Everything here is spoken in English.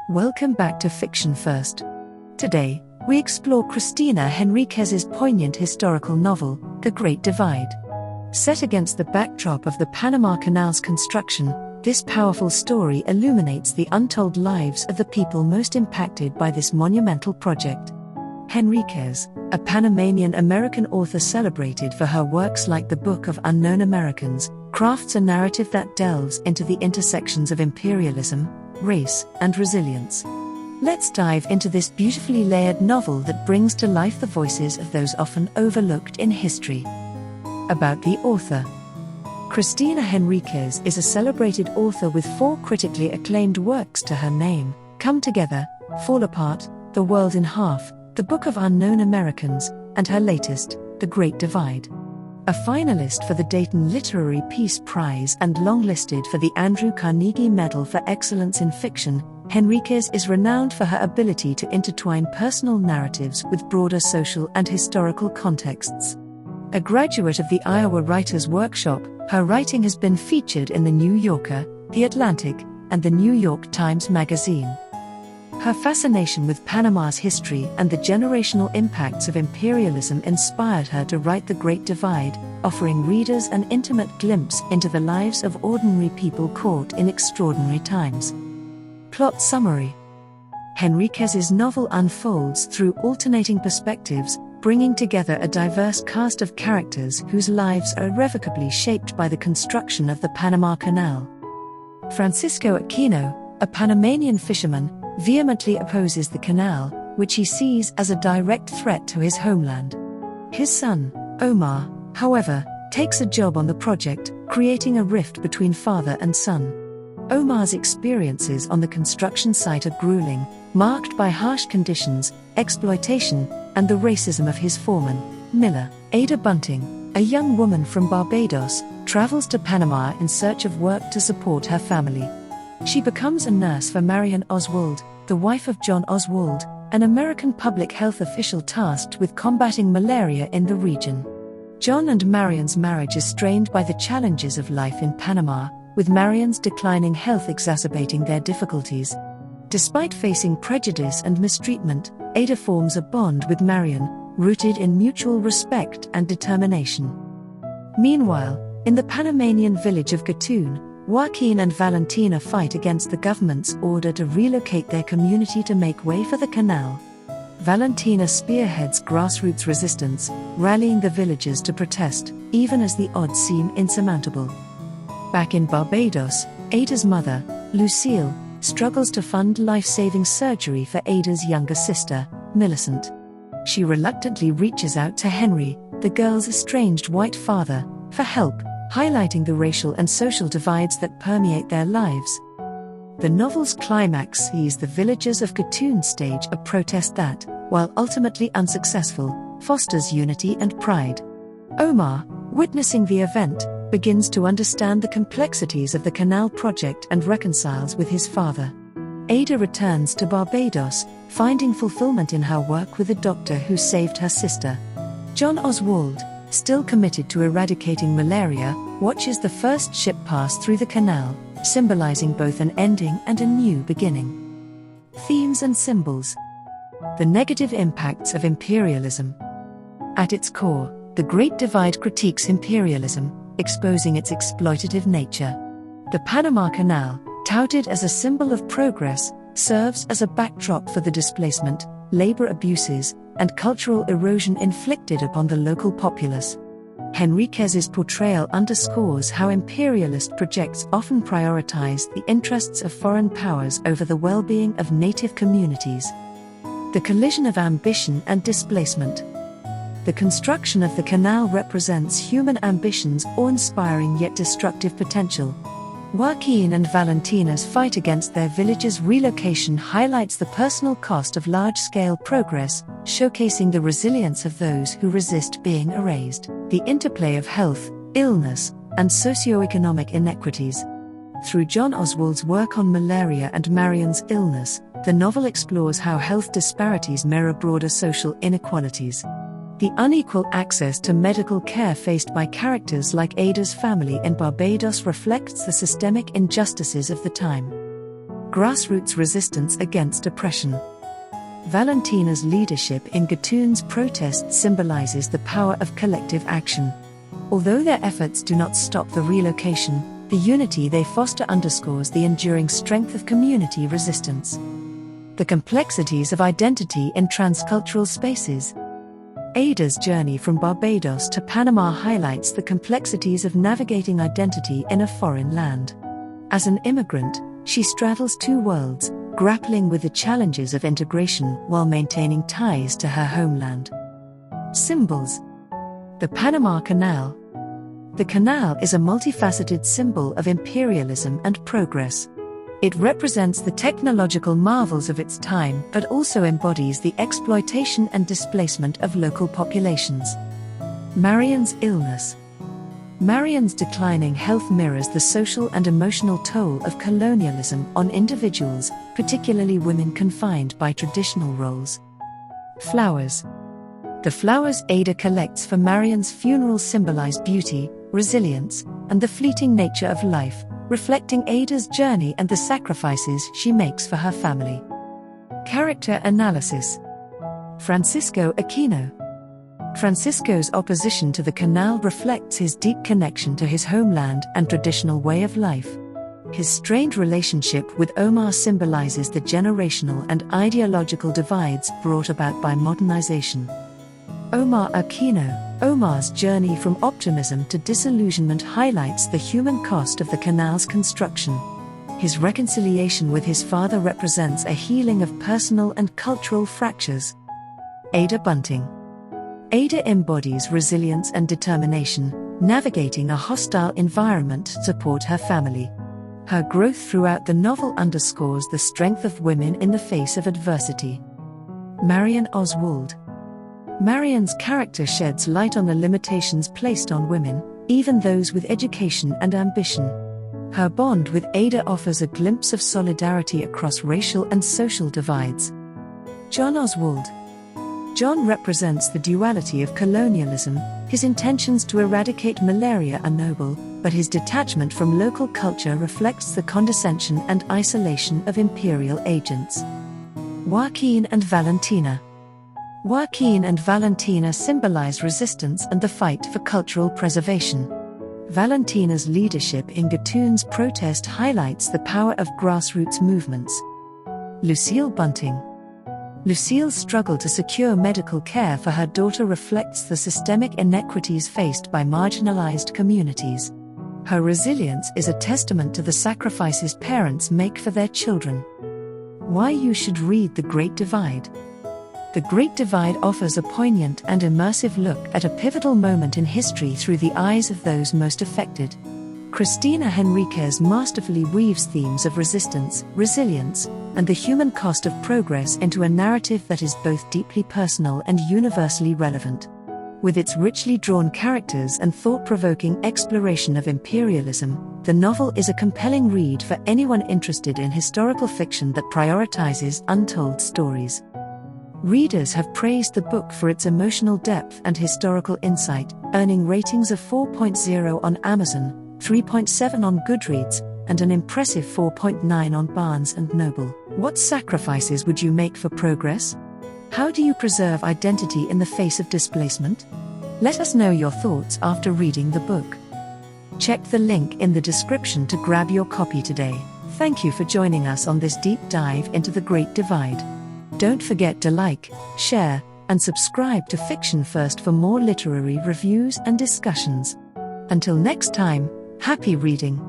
Welcome back to Fiction First. Today, we explore Cristina Henríquez's poignant historical novel, The Great Divide. Set against the backdrop of the Panama Canal's construction, this powerful story illuminates the untold lives of the people most impacted by this monumental project. Henríquez, a Panamanian American author celebrated for her works like the Book of Unknown Americans, crafts a narrative that delves into the intersections of imperialism, race, and resilience. Let's dive into this beautifully layered novel that brings to life the voices of those often overlooked in history. About the author. Cristina Henríquez is a celebrated author with 4 critically acclaimed works to her name: Come Together, Fall Apart, The World in Half, The Book of Unknown Americans, and her latest, The Great Divide. A finalist for the Dayton Literary Peace Prize and longlisted for the Andrew Carnegie Medal for Excellence in Fiction, Henríquez is renowned for her ability to intertwine personal narratives with broader social and historical contexts. A graduate of the Iowa Writers' Workshop, her writing has been featured in The New Yorker, The Atlantic, and The New York Times Magazine. Her fascination with Panama's history and the generational impacts of imperialism inspired her to write The Great Divide, offering readers an intimate glimpse into the lives of ordinary people caught in extraordinary times. Plot summary. Henríquez's novel unfolds through alternating perspectives, bringing together a diverse cast of characters whose lives are irrevocably shaped by the construction of the Panama Canal. Francisco Aquino, a Panamanian fisherman, vehemently opposes the canal, which he sees as a direct threat to his homeland. His son, Omar, however, takes a job on the project, creating a rift between father and son. Omar's experiences on the construction site are grueling, marked by harsh conditions, exploitation, and the racism of his foreman, Miller. Ada Bunting, a young woman from Barbados, travels to Panama in search of work to support her family. She becomes a nurse for Marion Oswald, the wife of John Oswald, an American public health official tasked with combating malaria in the region. John and Marion's marriage is strained by the challenges of life in Panama, with Marion's declining health exacerbating their difficulties. Despite facing prejudice and mistreatment, Ada forms a bond with Marion, rooted in mutual respect and determination. Meanwhile, in the Panamanian village of Gatun, Joaquin and Valentina fight against the government's order to relocate their community to make way for the canal. Valentina spearheads grassroots resistance, rallying the villagers to protest, even as the odds seem insurmountable. Back in Barbados, Ada's mother, Lucille, struggles to fund life-saving surgery for Ada's younger sister, Millicent. She reluctantly reaches out to Henry, the girl's estranged white father, for help, highlighting the racial and social divides that permeate their lives. The novel's climax sees the villagers of Gatun stage a protest that, while ultimately unsuccessful, fosters unity and pride. Omar, witnessing the event, begins to understand the complexities of the canal project and reconciles with his father. Ada returns to Barbados, finding fulfillment in her work with a doctor who saved her sister. John Oswald, still committed to eradicating malaria, watches the first ship pass through the canal, symbolizing both an ending and a new beginning. Themes and symbols. The negative impacts of imperialism. At its core, The Great Divide critiques imperialism, exposing its exploitative nature. The Panama Canal, touted as a symbol of progress, serves as a backdrop for the displacement, labor abuses, and cultural erosion inflicted upon the local populace. Henríquez's portrayal underscores how imperialist projects often prioritize the interests of foreign powers over the well-being of native communities. The collision of ambition and displacement. The construction of the canal represents human ambition's awe-inspiring yet destructive potential. Joaquin and Valentina's fight against their village's relocation highlights the personal cost of large-scale progress, showcasing the resilience of those who resist being erased. The interplay of health, illness, and socioeconomic inequities. Through John Oswald's work on malaria and Marion's illness, the novel explores how health disparities mirror broader social inequalities. The unequal access to medical care faced by characters like Ada's family in Barbados reflects the systemic injustices of the time. Grassroots resistance against oppression. Valentina's leadership in Gatун's protest symbolizes the power of collective action. Although their efforts do not stop the relocation, the unity they foster underscores the enduring strength of community resistance. The complexities of identity in transcultural spaces. Ada's journey from Barbados to Panama highlights the complexities of navigating identity in a foreign land. As an immigrant, she straddles two worlds, grappling with the challenges of integration while maintaining ties to her homeland. Symbols. The Panama Canal. The canal is a multifaceted symbol of imperialism and progress. It represents the technological marvels of its time but also embodies the exploitation and displacement of local populations. Marian's illness. Marian's declining health mirrors the social and emotional toll of colonialism on individuals, particularly women confined by traditional roles. Flowers. The flowers Ada collects for Marian's funeral symbolize beauty, resilience, and the fleeting nature of life, reflecting Ada's journey and the sacrifices she makes for her family. Character analysis. Francisco Aquino. Francisco's opposition to the canal reflects his deep connection to his homeland and traditional way of life. His strained relationship with Omar symbolizes the generational and ideological divides brought about by modernization. Omar Aquino. Omar's journey from optimism to disillusionment highlights the human cost of the canal's construction. His reconciliation with his father represents a healing of personal and cultural fractures. Ada Bunting. Ada embodies resilience and determination, navigating a hostile environment to support her family. Her growth throughout the novel underscores the strength of women in the face of adversity. Marian Oswald. Marian's character sheds light on the limitations placed on women, even those with education and ambition. Her bond with Ada offers a glimpse of solidarity across racial and social divides. John Oswald. John represents the duality of colonialism. His intentions to eradicate malaria are noble, but his detachment from local culture reflects the condescension and isolation of imperial agents. Joaquin and Valentina. Joaquin and Valentina symbolize resistance and the fight for cultural preservation. Valentina's leadership in Gatун's protest highlights the power of grassroots movements. Lucille Bunting. Lucille's struggle to secure medical care for her daughter reflects the systemic inequities faced by marginalized communities. Her resilience is a testament to the sacrifices parents make for their children. Why you should read The Great Divide. The Great Divide offers a poignant and immersive look at a pivotal moment in history through the eyes of those most affected. Cristina Henríquez masterfully weaves themes of resistance, resilience, and the human cost of progress into a narrative that is both deeply personal and universally relevant. With its richly drawn characters and thought-provoking exploration of imperialism, the novel is a compelling read for anyone interested in historical fiction that prioritizes untold stories. Readers have praised the book for its emotional depth and historical insight, earning ratings of 4.0 on Amazon, 3.7 on Goodreads, and an impressive 4.9 on Barnes & Noble. What sacrifices would you make for progress? How do you preserve identity in the face of displacement? Let us know your thoughts after reading the book. Check the link in the description to grab your copy today. Thank you for joining us on this deep dive into The Great Divide. Don't forget to like, share, and subscribe to Fiction First for more literary reviews and discussions. Until next time, happy reading.